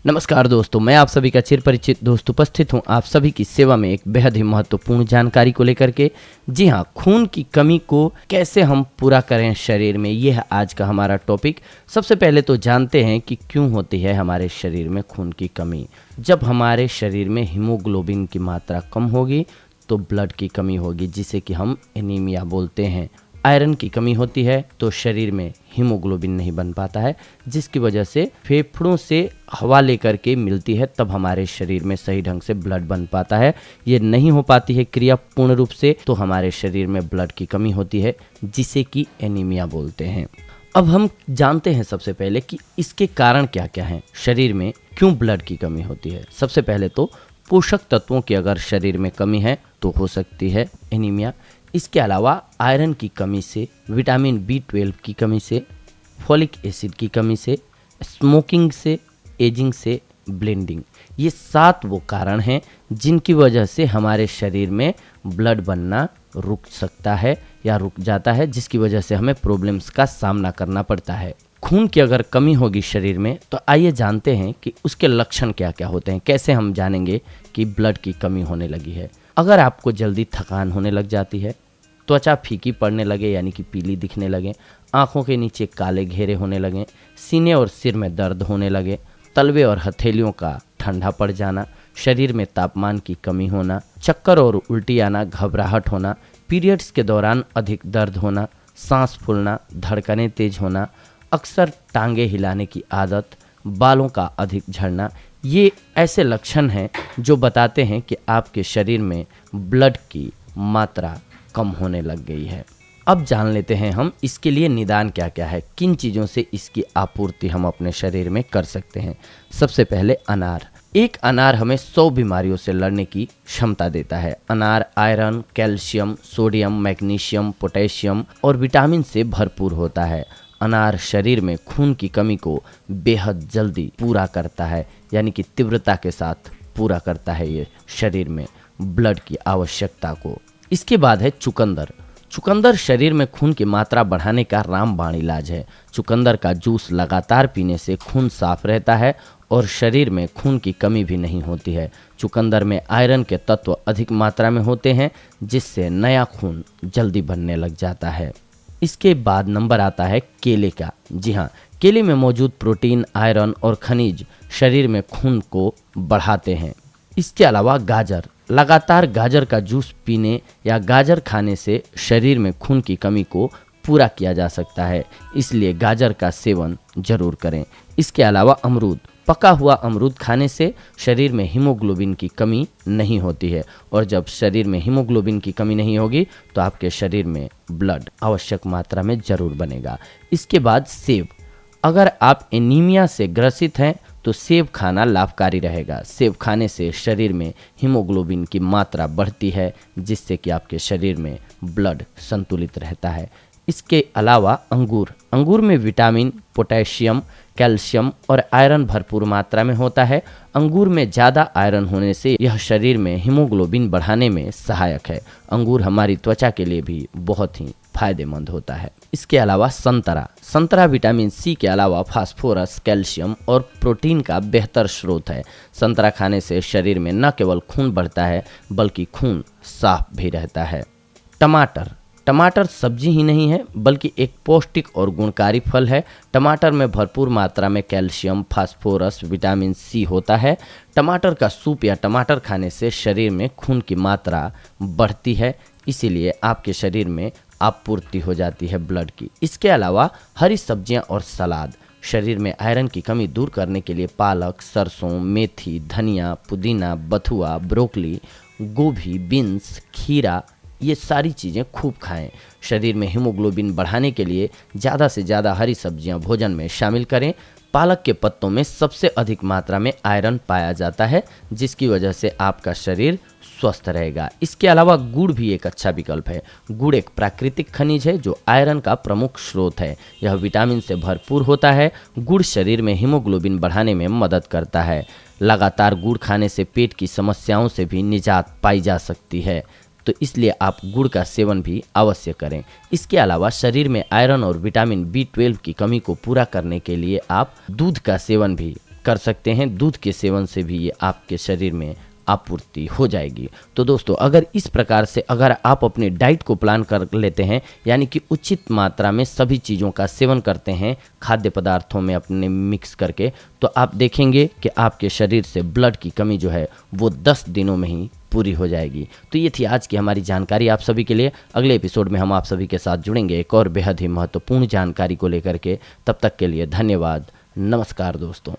नमस्कार दोस्तों, मैं आप सभी का चिर परिचित दोस्त उपस्थित हूं आप सभी की सेवा में एक बेहद ही महत्वपूर्ण जानकारी को लेकर के। जी हां, खून की कमी को कैसे हम पूरा करें शरीर में, यह है आज का हमारा टॉपिक। सबसे पहले तो जानते हैं कि क्यों होती है हमारे शरीर में खून की कमी। जब हमारे शरीर में हीमोग्लोबिन की मात्रा कम होगी तो ब्लड की कमी होगी, जिसे कि हम एनीमिया बोलते हैं। आयरन की कमी होती है तो शरीर में हीमोग्लोबिन नहीं बन पाता है, जिसकी वजह से फेफड़ों से हवा लेकर के मिलती है, तब हमारे शरीर में सही ढंग से ब्लड बन पाता है। ये नहीं हो पाती है क्रिया पूर्ण रूप से, तो हमारे शरीर में ब्लड की कमी होती है, जिसे कि एनीमिया बोलते हैं। अब हम जानते हैं सबसे पहले कि इसके कारण क्या क्या हैं, शरीर में क्यों ब्लड की कमी होती है। सबसे पहले तो पोषक तत्वों की अगर शरीर में कमी है तो हो सकती है एनीमिया। इसके अलावा आयरन की कमी से, विटामिन B12 की कमी से, फॉलिक एसिड की कमी से, स्मोकिंग से, एजिंग से, ब्लेंडिंग, ये 7 वो कारण हैं जिनकी वजह से हमारे शरीर में ब्लड बनना रुक सकता है या रुक जाता है, जिसकी वजह से हमें प्रॉब्लम्स का सामना करना पड़ता है। खून की अगर कमी होगी शरीर में तो आइए जानते हैं कि उसके लक्षण क्या क्या होते हैं। कैसे हम जानेंगे कि ब्लड की कमी होने लगी है। अगर आपको जल्दी थकान होने लग जाती है, त्वचा फीकी पड़ने लगे यानी कि पीली दिखने लगे, आंखों के नीचे काले घेरे होने लगे, सीने और सिर में दर्द होने लगे, तलवे और हथेलियों का ठंडा पड़ जाना, शरीर में तापमान की कमी होना, चक्कर और उल्टी आना, घबराहट होना, पीरियड्स के दौरान अधिक दर्द होना, सांस फूलना, धड़कनें तेज होना, अक्सर टांगे हिलाने की आदत, बालों का अधिक झड़ना, ये ऐसे लक्षण हैं जो बताते हैं कि आपके शरीर में ब्लड की मात्रा कम होने लग गई है। अब जान लेते हैं हम इसके लिए निदान क्या क्या है, किन चीज़ों से इसकी आपूर्ति हम अपने शरीर में कर सकते हैं। सबसे पहले अनार। एक अनार हमें 100 बीमारियों से लड़ने की क्षमता देता है। अनार iron, calcium, sodium, magnesium, potassium और विटामिन से भरपूर होता है। अनार शरीर में खून की कमी को बेहद जल्दी पूरा करता है, यानी कि तीव्रता के साथ पूरा करता है ये शरीर में ब्लड की आवश्यकता को। इसके बाद है चुकंदर। चुकंदर शरीर में खून की मात्रा बढ़ाने का रामबाण इलाज है। चुकंदर का जूस लगातार पीने से खून साफ रहता है और शरीर में खून की कमी भी नहीं होती है। चुकंदर में आयरन के तत्व अधिक मात्रा में होते हैं, जिससे नया खून जल्दी बनने लग जाता है। इसके बाद नंबर आता है केले का। जी हाँ, केले में मौजूद प्रोटीन, आयरन और खनिज शरीर में खून को बढ़ाते हैं। इसके अलावा गाजर। लगातार गाजर का जूस पीने या गाजर खाने से शरीर में खून की कमी को पूरा किया जा सकता है, इसलिए गाजर का सेवन जरूर करें। इसके अलावा अमरूद। पका हुआ अमरूद खाने से शरीर में हीमोग्लोबिन की कमी नहीं होती है, और जब शरीर में हीमोग्लोबिन की कमी नहीं होगी तो आपके शरीर में ब्लड आवश्यक मात्रा में जरूर बनेगा। इसके बाद सेब। अगर आप एनीमिया से ग्रसित हैं तो सेब खाना लाभकारी रहेगा। सेब खाने से शरीर में हीमोग्लोबिन की मात्रा बढ़ती है, जिससे कि आपके शरीर में ब्लड संतुलित रहता है। इसके अलावा अंगूर। अंगूर में विटामिन, पोटेशियम, कैल्शियम और आयरन भरपूर मात्रा में होता है। अंगूर में ज़्यादा आयरन होने से यह शरीर में हीमोग्लोबिन बढ़ाने में सहायक है। अंगूर हमारी त्वचा के लिए भी बहुत ही फायदेमंद होता है। इसके अलावा संतरा। संतरा विटामिन C के अलावा फास्फोरस, कैल्शियम और प्रोटीन का बेहतर स्रोत है। संतरा खाने से शरीर में न केवल खून बढ़ता है बल्कि खून साफ भी रहता है। टमाटर। टमाटर सब्जी ही नहीं है बल्कि एक पौष्टिक और गुणकारी फल है। टमाटर में भरपूर मात्रा में कैल्शियम, फास्फोरस, विटामिन C होता है। टमाटर का सूप या टमाटर खाने से शरीर में खून की मात्रा बढ़ती है, इसीलिए आपके शरीर में आपूर्ति हो जाती है ब्लड की। इसके अलावा हरी सब्जियां और सलाद। शरीर में आयरन की कमी दूर करने के लिए पालक, सरसों, मेथी, धनिया, पुदीना, बथुआ, ब्रोकली, गोभी, बीन्स, खीरा, ये सारी चीज़ें खूब खाएं। शरीर में हीमोग्लोबिन बढ़ाने के लिए ज़्यादा से ज़्यादा हरी सब्जियां भोजन में शामिल करें। पालक के पत्तों में सबसे अधिक मात्रा में आयरन पाया जाता है, जिसकी वजह से आपका शरीर स्वस्थ रहेगा। इसके अलावा गुड़ भी एक अच्छा विकल्प है। गुड़ एक प्राकृतिक खनिज है जो आयरन का प्रमुख स्रोत है। यह विटामिन से भरपूर होता है। गुड़ शरीर में हीमोग्लोबिन बढ़ाने में मदद करता है। लगातार गुड़ खाने से पेट की समस्याओं से भी निजात पाई जा सकती है, तो इसलिए आप गुड़ का सेवन भी अवश्य करें। इसके अलावा शरीर में आयरन और विटामिन B12 की कमी को पूरा करने के लिए आप दूध का सेवन भी कर सकते हैं। दूध के सेवन से भी ये आपके शरीर में आपूर्ति हो जाएगी। तो दोस्तों, अगर इस प्रकार से अगर आप अपने डाइट को प्लान कर लेते हैं, यानी कि उचित मात्रा में सभी चीज़ों का सेवन करते हैं खाद्य पदार्थों में अपने मिक्स करके, तो आप देखेंगे कि आपके शरीर से ब्लड की कमी जो है वो 10 दिनों में ही पूरी हो जाएगी। तो ये थी आज की हमारी जानकारी आप सभी के लिए। अगले एपिसोड में हम आप सभी के साथ जुड़ेंगे एक और बेहद ही महत्वपूर्ण जानकारी को लेकर के। तब तक के लिए धन्यवाद। नमस्कार दोस्तों।